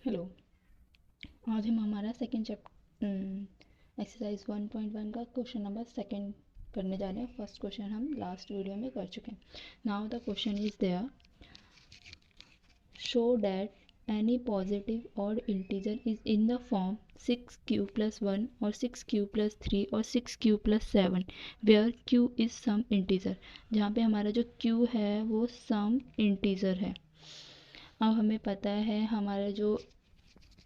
Hello. आज हम हमारा सेकंड चैप्टर एक्सरसाइज 1.1 का क्वेश्चन नंबर सेकंड करने जा रहे हैं। फर्स्ट क्वेश्चन हम लास्ट वीडियो में कर चुके हैं। Now the question is there, show that any positive odd integer is in the form 6q plus 1 और 6q plus 3 और 6q plus 7 where q is some integer. जहाँ पे हमारा जो q है वो सम इंटीजर है। अब हमें पता है हमारा जो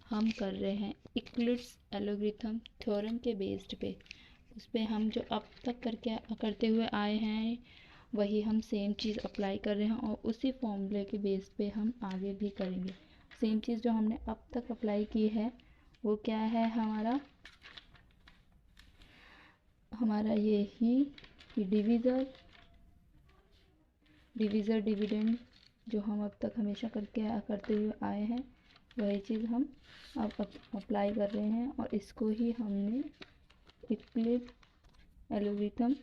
हम कर रहे हैं यूक्लिड्स एल्गोरिथम थ्योरम के बेस्ड पे, उस पर हम जो अब तक करते हुए आए हैं वही हम सेम चीज़ अप्लाई कर रहे हैं और उसी फॉर्मूले के बेस पे हम आगे भी करेंगे। सेम चीज़ जो हमने अब तक अप्लाई की है वो क्या है, हमारा ये ही डिवीज़र डिविडेंड जो हम अब तक हमेशा करते हुए आए हैं वही चीज़ हम अब अप्लाई कर रहे हैं और इसको ही हमने यूक्लिड एल्गोरिथम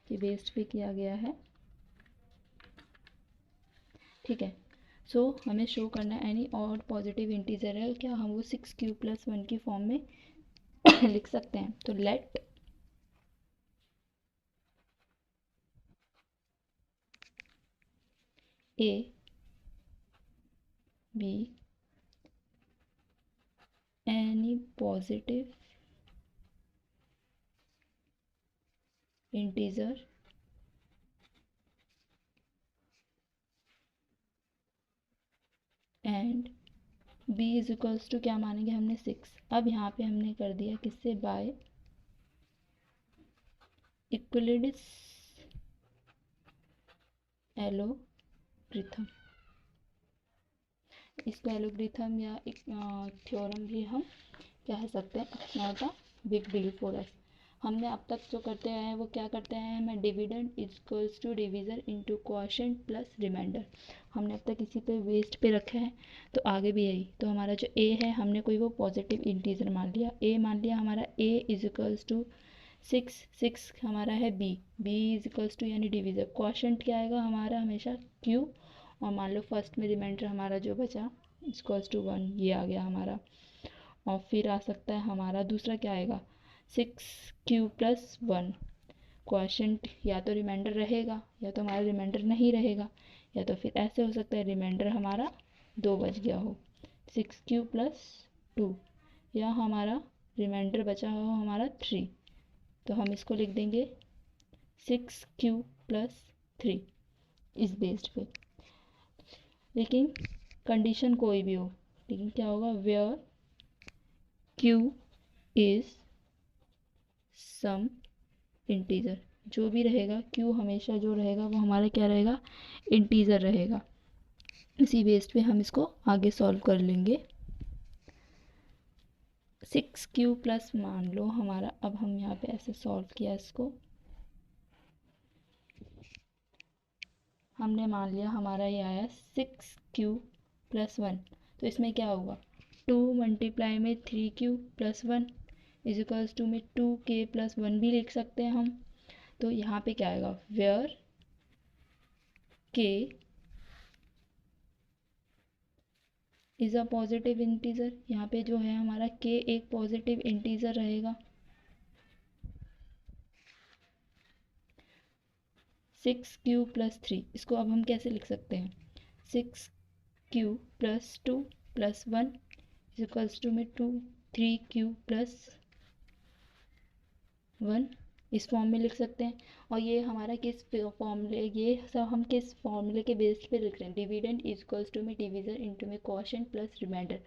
के बेस्ड पे किया गया है। ठीक है। सो हमें शो करना है एनी और पॉजिटिव इंटीजर है क्या हम वो 6q plus 1 की फॉर्म में लिख सकते हैं। तो let a be any positive integer and b is equals to क्या मानेंगे हमने 6। अब यहाँ पे हमने कर दिया किससे, बाय यूक्लिड्स एलोग्रिथम। इसको एलोग्रिथम या एक थ्योरम भी हम कह सकते हैं। It's not a big deal for us. हमने अब तक जो करते आए हैं वो क्या करते हैं, हमें dividend equals to divisor into quotient plus remainder. हमने अब तक इसी पे वेस्ट पे रखा है तो आगे भी यही। तो हमारा जो a है हमने कोई वो पॉजिटिव इंटीजर मान लिया, a मान लिया हमारा a इज इक्वल्स टू 6 हमारा है b इज इक्वल्स टू यानी डिवीज़र। क्वोशिएंट क्या आएगा हमारा हमेशा q और मान लो फर्स्ट में रिमाइंडर हमारा जो बचा इक्वल्स टू 1, ये आ गया हमारा। और फिर आ सकता है हमारा दूसरा क्या आएगा 6q plus 1। क्वोशिएंट या तो रिमाइंडर रहेगा या तो हमारा रिमाइंडर नहीं रहेगा, या तो फिर ऐसे हो सकता है रिमाइंडर हमारा 2 बच गया हो 6q plus 2, या हमारा रिमाइंडर बचा हो हमारा 3। तो हम इसको लिख देंगे 6q plus 3 इस बेस्ड पे। लेकिन कंडीशन कोई भी हो, लेकिन क्या होगा, where q is some integer. जो भी रहेगा q हमेशा जो रहेगा वो हमारा क्या रहेगा, इंटीजर रहेगा। इसी बेस्ड पे हम इसको आगे सॉल्व कर लेंगे। 6q प्लस मान लो हमारा, अब हम यहाँ पे ऐसे सॉल्व किया इसको, हमने मान लिया हमारा ये आया 6q plus 1। तो इसमें क्या होगा 2 मल्टीप्लाई में 3q plus 1 is equals to में 2k plus 1 भी लिख सकते हैं हम। तो यहाँ पे क्या आएगा, where k is a positive integer. यहाँ पे जो है हमारा k एक पॉजिटिव इंटीजर रहेगा। 6q plus 3 इसको अब हम कैसे लिख सकते हैं, 6q plus 2 plus 1 is equals to में 3q plus 1 इस फॉर्म में लिख सकते हैं। और ये हमारा किस फॉर्मूले, ये सब हम किस फॉर्मूले के बेस पे लिख रहे हैं, डिविडेंड इज इक्वल्स टू में डिवीज़र इनटू में क्वोशिएंट प्लस रिमाइंडर।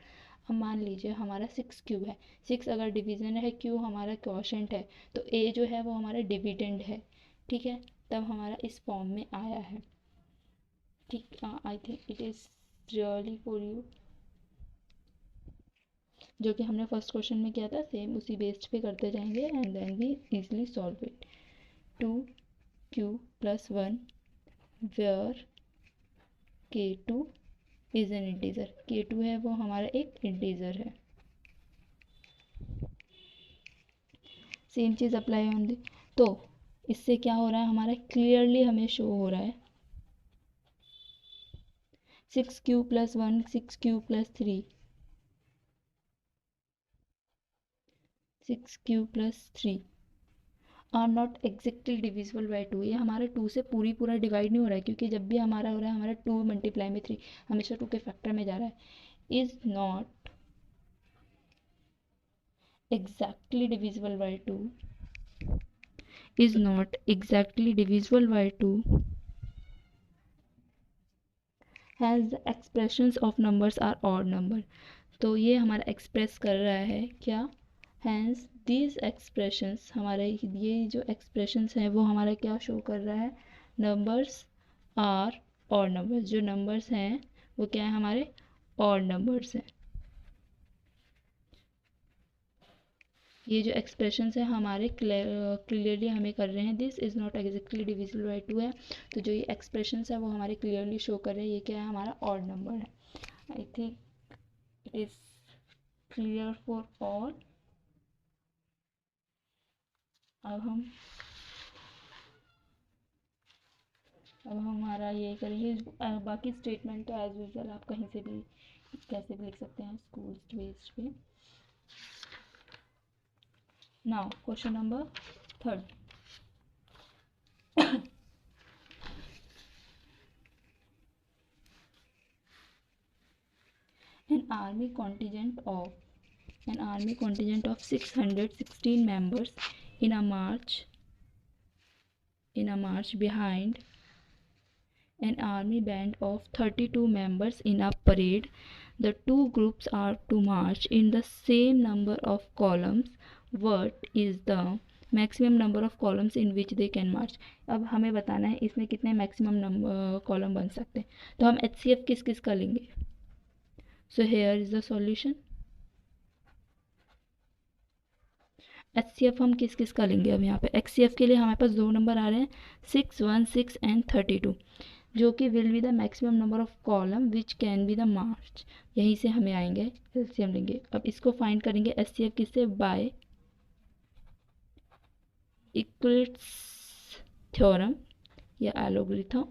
अब मान लीजिए हमारा 6q है, 6 अगर डिवीज़न है, q हमारा क्वोशिएंट है, तो a जो है वो हमारा डिविडेंड है। ठीक है, तब हमारा इस फॉर्म में आया है। ठीक, आई think it is really for you, जो कि हमने फर्स्ट क्वेश्चन में किया था, सेम उसी बेस्ड पे करते जाएंगे and then we easily solve it. 2q plus 1 where k2 is an integer. k2 है वो हमारा एक इंटीजर है। सेम चीज़ अप्लाई ओनली। तो इससे क्या हो रहा है, हमारा क्लियरली हमें शो हो रहा है 6q plus 1 6q plus 3 6 q + 3 are not exactly divisible by 2। ये हमारा 2 से पूरा डिवाइड नहीं हो रहा है, क्योंकि जब भी हमारा हो रहा है हमारा 2 मल्टीप्लाई में 3 हमेशा 2 के फैक्टर में जा रहा है। Is not exactly divisible by 2 is not exactly divisible by 2 hence the expressions of numbers are odd number। तो ये हमारा एक्सप्रेस कर रहा है क्या, hence these expressions, हमारे ये जो expressions हैं वो हमारा क्या शो कर रहा है, numbers are odd numbers। जो numbers हैं वो क्या है, हमारे odd numbers हैं। ये जो एक्सप्रेशंस है हमारे क्लियरली हमें कर रहे हैं this is not exactly divisible by 2 है, तो जो ये एक्सप्रेशंस है वो हमारे क्लियरली शो कर रहे हैं ये क्या है, हमारा ऑड नंबर है। आई think it is clear for all. अब हमारा ये करेंगे, बाकी स्टेटमेंट तो एज यूजल आप कहीं से भी कैसे भी लिख सकते हैं स्कूल बेस्ड पे। Now question number 3। An army contingent of 616 members in a march behind an army band of 32 members in a parade. The two groups are to march in the same number of columns. What is the maximum number of columns in which they can march? अब हमें बताना है इसमें कितने maximum number column बन सकते हैं, तो हम HCF किस किस का लेंगे। So here is the solution। HCF हम किस किस का लेंगे, अब यहाँ पे HCF के लिए हमारे पास दो नंबर आ रहे हैं 6, 1, 6 एंड 32, जो कि will be the maximum number of column which can be the march. यहीं से हमें आएंगे LCM लेंगे। अब इसको फाइंड करेंगे HCF किससे, बाय इक्विलिब्रियम थ्योरम या algorithm,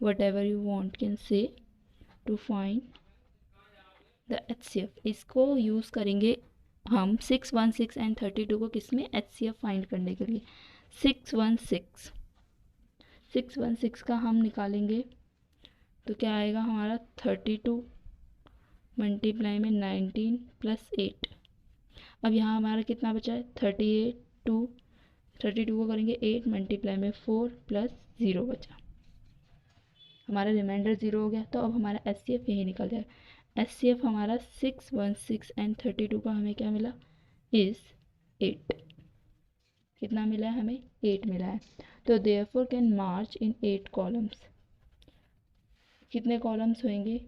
whatever you want can say, to find the HCF। इसको यूज़ करेंगे हम 6, 1, 6 एंड 32 को किस में, HCF फाइंड करने के लिए। 616 का हम निकालेंगे तो क्या आएगा हमारा 32 मल्टीप्लाई में 19 + 8। अब यहाँ हमारा कितना बचा है 38, 32 को करेंगे 8 मल्टीप्लाई में 4 + 0 बचा, हमारा रिमाइंडर 0 हो गया। तो अब हमारा HCF यही निकल जाएगा। HCF हमारा 616 एंड 32 का हमें क्या मिला, इज़ 8। कितना मिला है हमें, 8 मिला है। तो therefore can March in 8 columns. कितने कॉलम्स होंगे,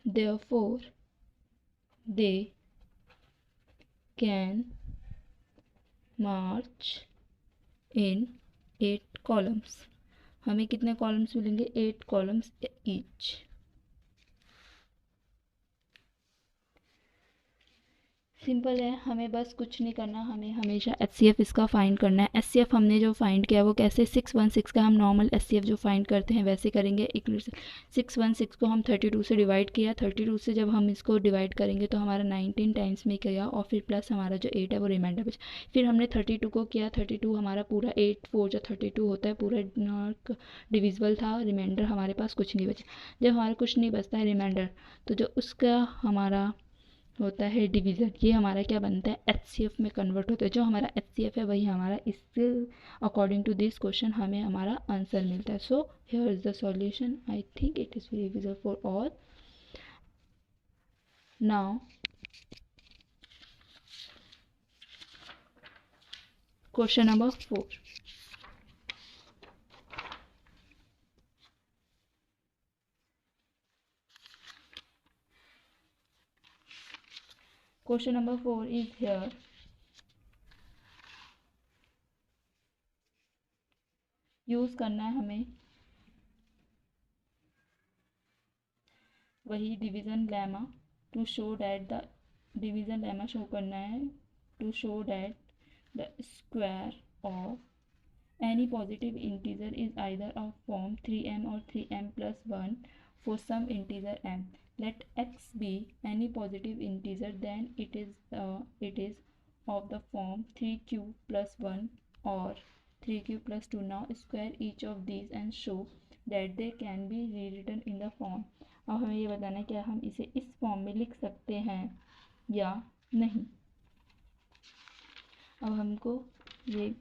therefore they can March in 8 columns. हमें कितने कॉलम्स मिलेंगे, 8 कॉलम्स ईच। सिंपल है, हमें बस कुछ नहीं करना, हमें हमेशा HCF इसका फाइंड करना है। HCF हमने जो फाइंड किया वो कैसे, 616 का हम नॉर्मल HCF जो फाइंड करते हैं वैसे करेंगे। 616 को हम 32 से डिवाइड किया, 32 से जब हम इसको डिवाइड करेंगे तो हमारा 19 टाइम्स में किया और फिर प्लस हमारा जो 8 है वो रिमाइंडर बचा। फिर हमने 32 को किया, 32 हमारा पूरा 8 4 जो 32 होता है पूरा डिविजिबल था, रिमाइंडर हमारे पास कुछ नहीं बचा। जब हमारा कुछ नहीं बचता है रिमाइंडर, तो जो उसका हमारा होता है डिवीज़न, ये हमारा क्या बनता है, HCF में कन्वर्ट होता है। जो हमारा HCF है वही हमारा, इससे अकॉर्डिंग टू दिस क्वेश्चन हमें हमारा आंसर मिलता है। So here is the solution. I think it is very visible for all. Now question number 4। Question number 4 is here. Use करना है हमें वही division lemma to show that the division lemma show करना है to show that the square of any positive integer is either of form 3m और 3m + 1 for some integer m. Let x be any positive integer, then it is of the form 3q plus 1 or 3q plus 2. Now square each of these and show that they can be rewritten in the form. अब हमें ये बताना है क्या हम इसे इस form में लिख सकते हैं या नहीं। अब हमको ये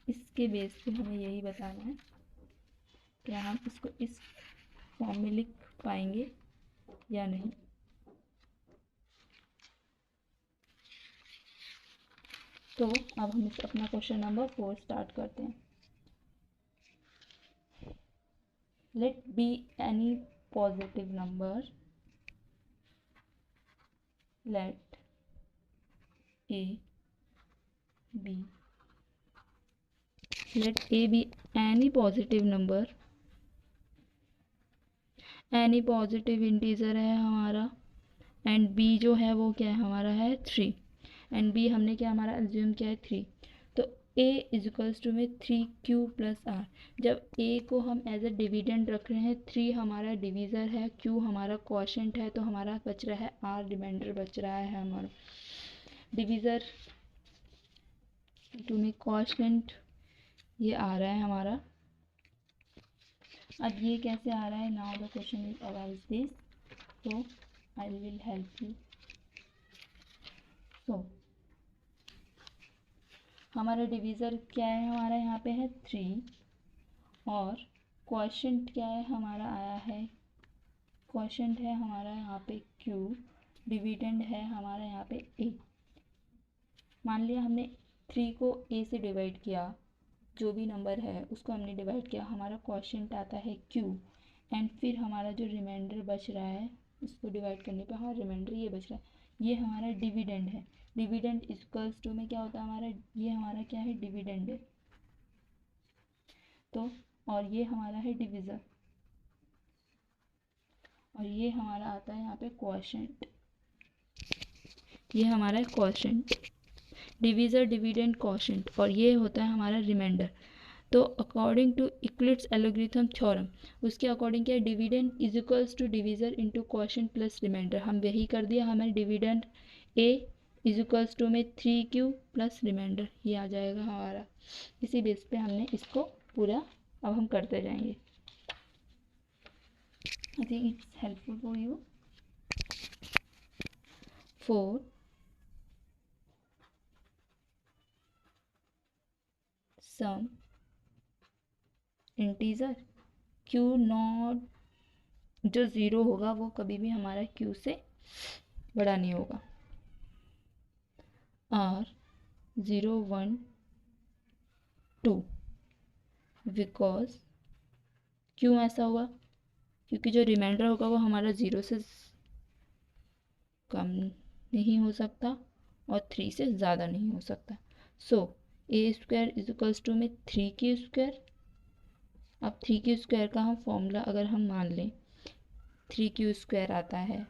इसके बेस पे हमें यही बताना है क्या हम इसको इस फॉर्म में लिख पाएंगे या नहीं। तो अब हम अपना क्वेश्चन नंबर 4 स्टार्ट करते हैं। Let be any positive number, let a be any positive number, any positive integer है हमारा, एंड बी जो है वो क्या है हमारा है 3, एंड बी हमने क्या हमारा एज्यूम किया है 3। तो a इजिकल्स टू में 3q प्लस आर। जब a को हम एज ए डिविडेंड रख रहे हैं, 3 हमारा डिवीज़र है, q हमारा क्वोशंट है, तो हमारा बच रहा है r, रिमाइंडर बच रहा है हमारा डिवीज़र टू में क्वोशंट ये आ रहा है हमारा। अब ये कैसे आ रहा है, now the question is arise this, तो आई विल हेल्प यू। सो हमारा डिवीज़र क्या है हमारा यहाँ पे है 3, और क्वोशंट क्या है हमारा आया है, क्वोशंट है हमारा यहाँ पे q, डिविडेंड है हमारा यहाँ पे a। मान लिया हमने 3 को a से डिवाइड किया, जो भी नंबर है उसको हमने डिवाइड किया, हमारा क्वोशंट आता है q, एंड फिर हमारा जो रिमाइंडर बच रहा है उसको डिवाइड करने पे हमारा रिमाइंडर ये बच रहा है, ये हमारा डिविडेंड है। डिविडेंड इक्वल्स टू में क्या होता है हमारा, ये हमारा क्या है डिविडेंड है, तो और ये हमारा है डिवीज़र, और ये हमारा आता है यहाँ पे क्वोशंट, ये हमारा है क्वोशंट, डिवीज़र डिविडेंड क्वोशंट, और ये होता है हमारा रिमाइंडर। तो according to Euclid's algorithm theorem, उसके अकॉर्डिंग क्या है, dividend is equals to divisor into quotient plus remainder. हम वही कर दिया, हमें dividend a is equals to में 3q प्लस रिमाइंडर, ये आ जाएगा हमारा। इसी बेस पे हमने इसको पूरा अब हम करते जाएंगे। I think it's helpful for you. 4 some integer q not, जो ज़ीरो होगा वो कभी भी हमारा q से बड़ा नहीं होगा, r 0 1 2, बिकॉज क्यों ऐसा हुआ, क्योंकि जो रिमाइंडर होगा वो हमारा 0 से कम नहीं हो सकता और 3 से ज़्यादा नहीं हो सकता। सो ए स्क्वायर इज इक्वल्स टू में 3q स्क्वायर। अब 3q स्क्वायर का हम फॉर्मूला अगर हम मान लें, 3q स्क्वायर आता है,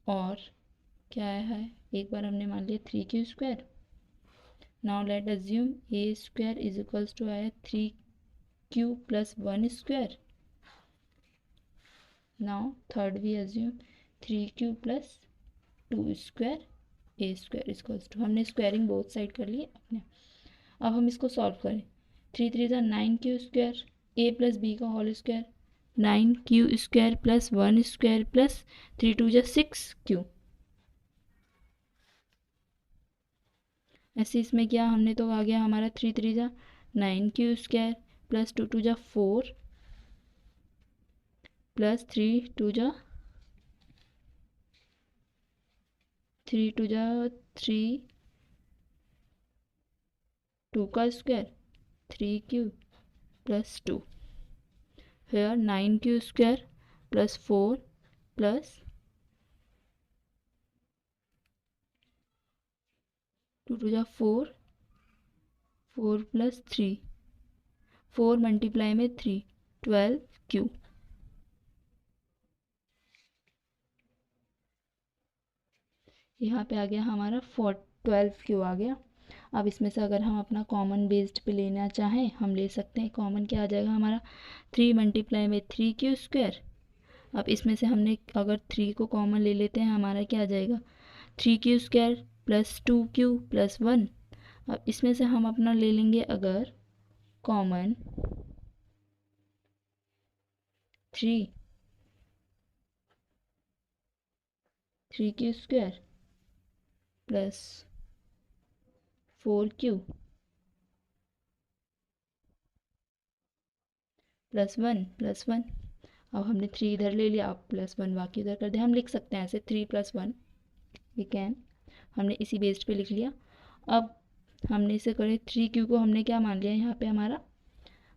और क्या है, एक बार हमने मान लिया 3q square. Now let assume A square is equals to आया 3q plus 1 square. Now third भी assume 3q plus 2 square A square is equals to, हमने स्क्वायरिंग बोथ साइड कर लिए अपने। अब हम इसको सॉल्व करें, 3 3 ज़ा 9q square, a plus b का whole square, 9q square plus 1 square plus 3 2 ज़ा 6q। ऐसे इसमें क्या हमने तो आ गया हमारा 3 3 ज़ा 9q स्क्वायर प्लस 2 2 ज़ा 4 प्लस 3 2 ज़ा 3 2 का स्क्वायर 3q प्लस 2, फिर 9q स्क्वायर प्लस 4 प्लस 2 2 ज़ा 4, 4 प्लस 3, 4 मल्टीप्लाई में 3 12q। यहाँ पे आ गया हमारा 12q आ गया। अब इसमें से अगर हम अपना कॉमन बेस्ड पे लेना चाहें हम ले सकते हैं। कॉमन क्या आ जाएगा हमारा, 3 मल्टीप्लाई में 3q स्क्वायर, अब इसमें से हमने अगर 3 को कॉमन ले लेते हैं, हमारा क्या आ जाएगा 3q² प्लस 2q प्लस 1। अब इसमें से हम अपना ले लेंगे अगर common 3q² plus 4q plus 1। अब हमने 3 इधर ले लिया, अब +1 बाकी उधर कर दिया। हम लिख सकते हैं ऐसे 3 + 1 वी कैन, हमने इसी बेस्ड पे लिख लिया। अब हमने इसे करें 3q को हमने क्या मान लिया यहाँ पे हमारा,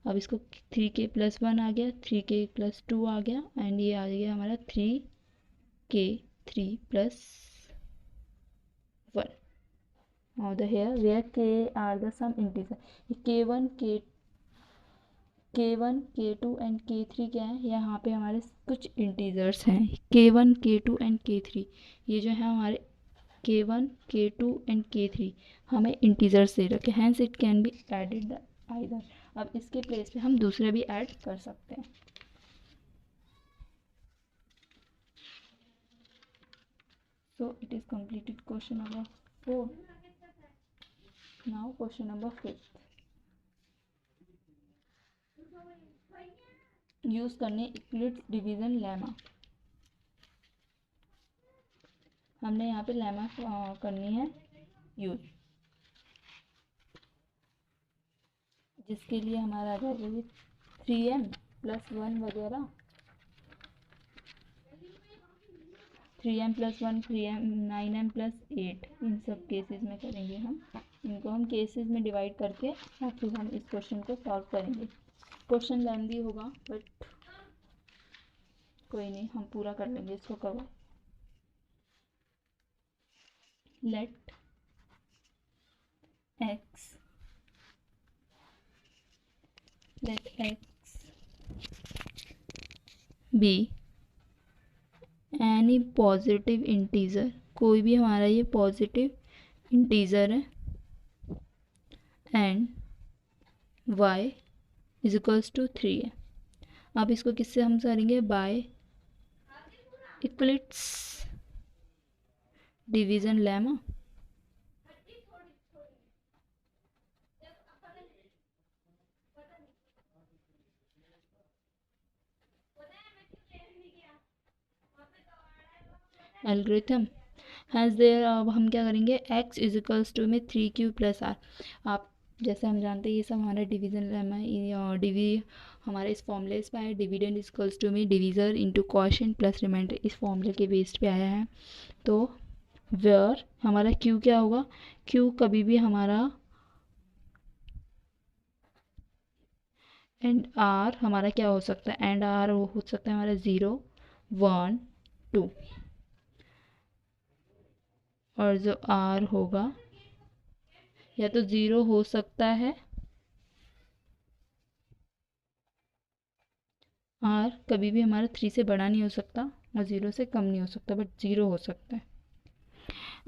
अब इसको 3k + 1 आ गया, 3k + 2 आ गया, एंड ये आ गया हमारा 3k 3 + 1। Now the here where k are the some integer, k1 k2 and k3 क्या है, यहाँ पे हमारे कुछ इंटीजर्स हैं k1 k2 एंड k3। ये जो है हमारे k1 k2 एंड k3 हमें इंटीजर्स दे रखे, hence it can be added either. अब इसके प्लेस पे हम दूसरे भी ऐड कर सकते हैं। So it is completed question number 4। Now question number 5 use करने इक्लिप्स डिवीज़न लेमा। हमने यहाँ पे लेमा करनी है यूज़, जिसके लिए हमारा आ जाएगा 3m + 1 वगैरह, 3m + 1 3m 9m + 8, इन सब केसेस में करेंगे हम। इनको हम केसेस में डिवाइड करके फिर हम इस क्वेश्चन को सॉल्व करेंगे। क्वेश्चन लेंदी होगा बट कोई नहीं, हम पूरा कर लेंगे इसको cover. Let x be any positive integer, कोई भी हमारा ये पॉजिटिव इंटीजर है, एंड y = 3 है। अब इसको किससे हम करेंगे, by Euclid's division lemma. Algorithm has there, अब हम क्या करेंगे x = में 3q + r। आप जैसे हम जानते हैं ये सब हमारा डिवीज़न लेमा है, हमारे इस फॉर्मूले पे आया, डिविडेंड = में divisor into quotient plus remainder, इस फॉर्मूले के बेस्ड पे आया है। तो वेयर हमारा q क्या होगा, q कभी भी हमारा एंड r हमारा क्या हो सकता है, एंड r हो सकता है हमारा 0 1 2, और जो r होगा या तो 0 हो सकता है, r कभी भी हमारा 3 से बड़ा नहीं हो सकता और 0 से कम नहीं हो सकता, बट 0 हो सकता है।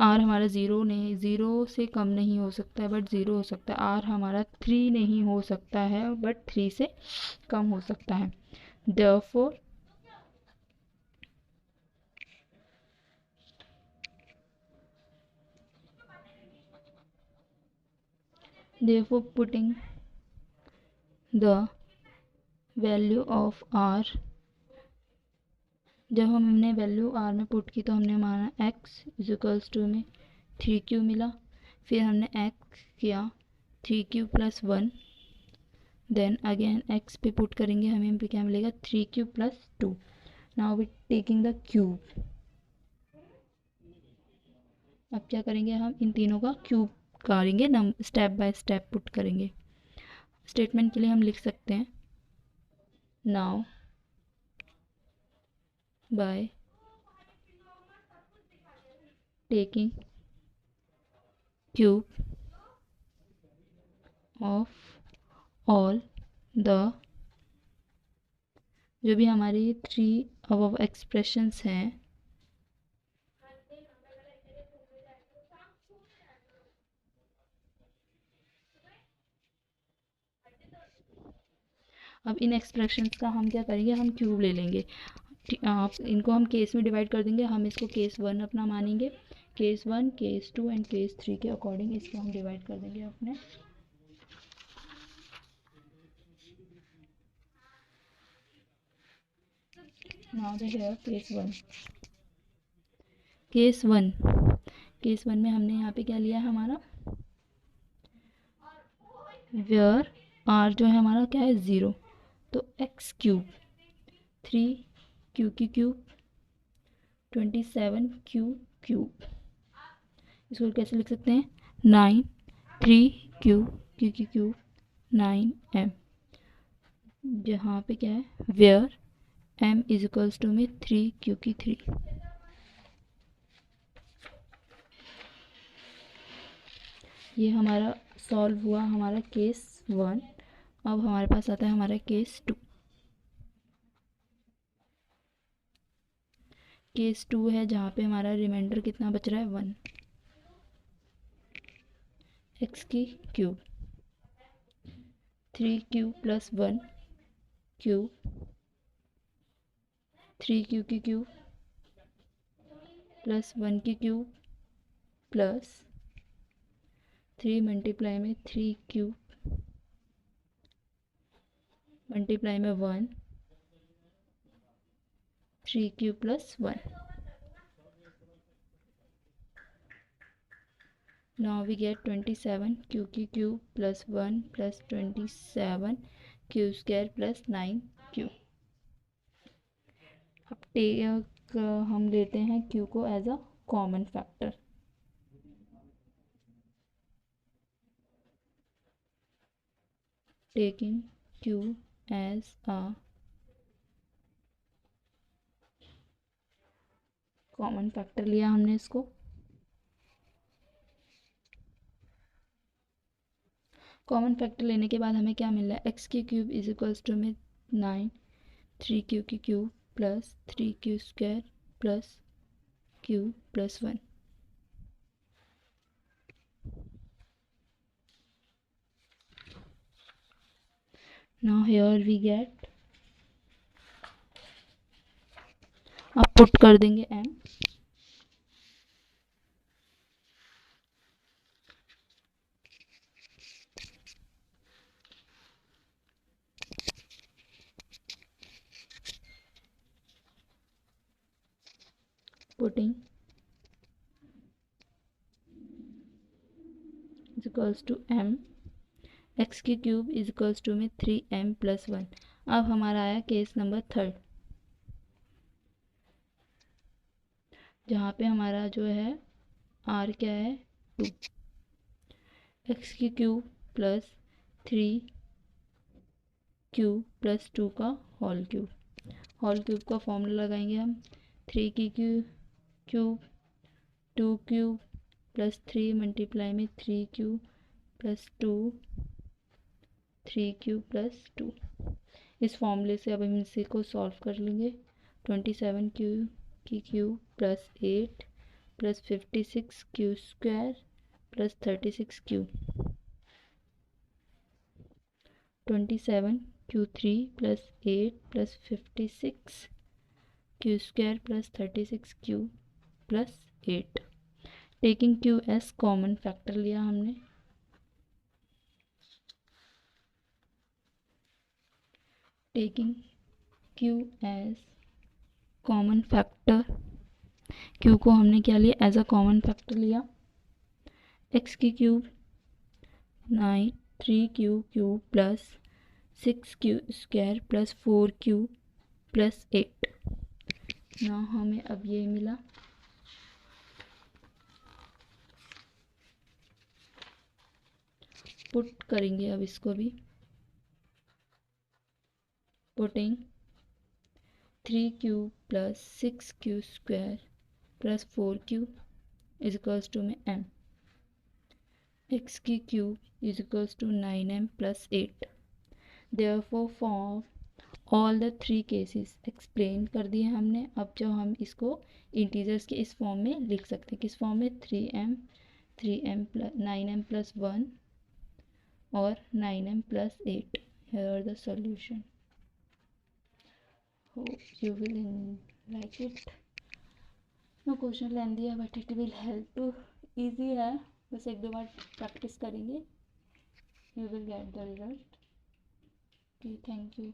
r हमारा 0 से कम नहीं हो सकता है बट 0 हो सकता है। r हमारा 3 नहीं हो सकता है बट 3 से कम हो सकता है। therefore putting the value of r, जब हमने वैल्यू r में पुट की तो हमने माना x = में 3q मिला, फिर हमने x किया 3q + 1, देन अगेन x पे पुट करेंगे, हमें पे क्या मिलेगा 3q + 2। Now we taking the cube. अब क्या करेंगे, हम इन तीनों का क्यूब करेंगे, स्टेप बाय स्टेप पुट करेंगे। स्टेटमेंट के लिए हम लिख सकते हैं now by taking cube of all the, जो भी हमारी 3 अबव एक्सप्रेशंस हैं, अब इन एक्सप्रेशंस का हम क्या करेंगे, हम क्यूब ले लेंगे। आप इनको हम केस में डिवाइड कर देंगे। हम इसको केस 1 अपना मानेंगे, केस 1, केस 2 एंड केस 3 के अकॉर्डिंग इसको हम डिवाइड कर देंगे अपने। Now the here case 1। Case 1 में हमने यहाँ पे क्या लिया है हमारा, वेयर आर जो है हमारा क्या है 0, तो एक्स क्यूब 3 क्यू की क्यूब 27 क्यू क्यूब, इसको कैसे लिख सकते हैं 9 3 क्यू क्यू की क्यूब 9m, जहाँ पे क्या है where m is equals to में 3 क्यू की 3। ये हमारा सॉल्व हुआ हमारा केस 1। अब हमारे पास आता है हमारा केस 2। केस 2 है जहाँ पे हमारा रिमाइंडर कितना बच रहा है 1, एक्स की cube 3 cube plus 1 cube 3 q की क्यूब प्लस 1 की क्यूब प्लस 3 मल्टीप्लाई में 3 क्यूब मल्टीप्लाई में 1 3 cube plus 1। Now we get 27 Q की cube plus 1 plus 27 Q square plus 9 Q. अब हम लेते हैं क्यू को as a common factor. Taking Q as a common factor लिया हमने इसको। कॉमन फैक्टर लेने के बाद हमें क्या मिल रहा है, एक्स की क्यूब इज इक्वल्स टू में 9 3 क्यू की cube plus 3 q square plus q plus 1। Now here we get, अब पुट कर देंगे m, putting is equals to m, x की क्यूब इज इक्वल्स टू में 3m प्लस 1। अब हमारा आया केस नंबर 3, जहाँ पे हमारा जो है r क्या है 2, एक्स की क्यूब प्लस 3 क्यूब प्लस 2 का होल क्यूब का फॉर्मूला लगाएंगे हम, 3 की क्यूब 2 क्यूब प्लस 3 मल्टीप्लाई में 3 क्यूब प्लस 2 3 क्यूब प्लस 2। इस फॉर्मूले से अब हम इसी को सॉल्व कर लेंगे। 27 क्यू की cube plus 8 plus 56 Q square plus 36 Q, 27 Q3 plus 8 plus 56 Q square plus 36 Q plus 8। Taking Q S common factor लिया हमने। Taking Q S common factor, Q को हमने क्या लिया एज अ कॉमन फैक्टर लिया। X की cube 9 3 Q cube plus 6 q square plus 4 Q plus 8। ना हमें अब ये मिला, पुट करेंगे अब इसको भी। Putting 3 q plus 6 q square plus 4 q is equals to में m, एक्स की cube is equals to 9m plus 8। Therefore for all the 3 cases explain कर दिए हमने। अब जो हम इसको इंटीजर्स के इस फॉर्म में लिख सकते हैं, किस फॉर्म में 3m प्लस 9m प्लस 1 और 9m plus 8। Here the solution. hope you will like it. No question lengthy है but it will help to, easy है, बस एक दो बार प्रैक्टिस करेंगे, you will get the result. Okay, thank you.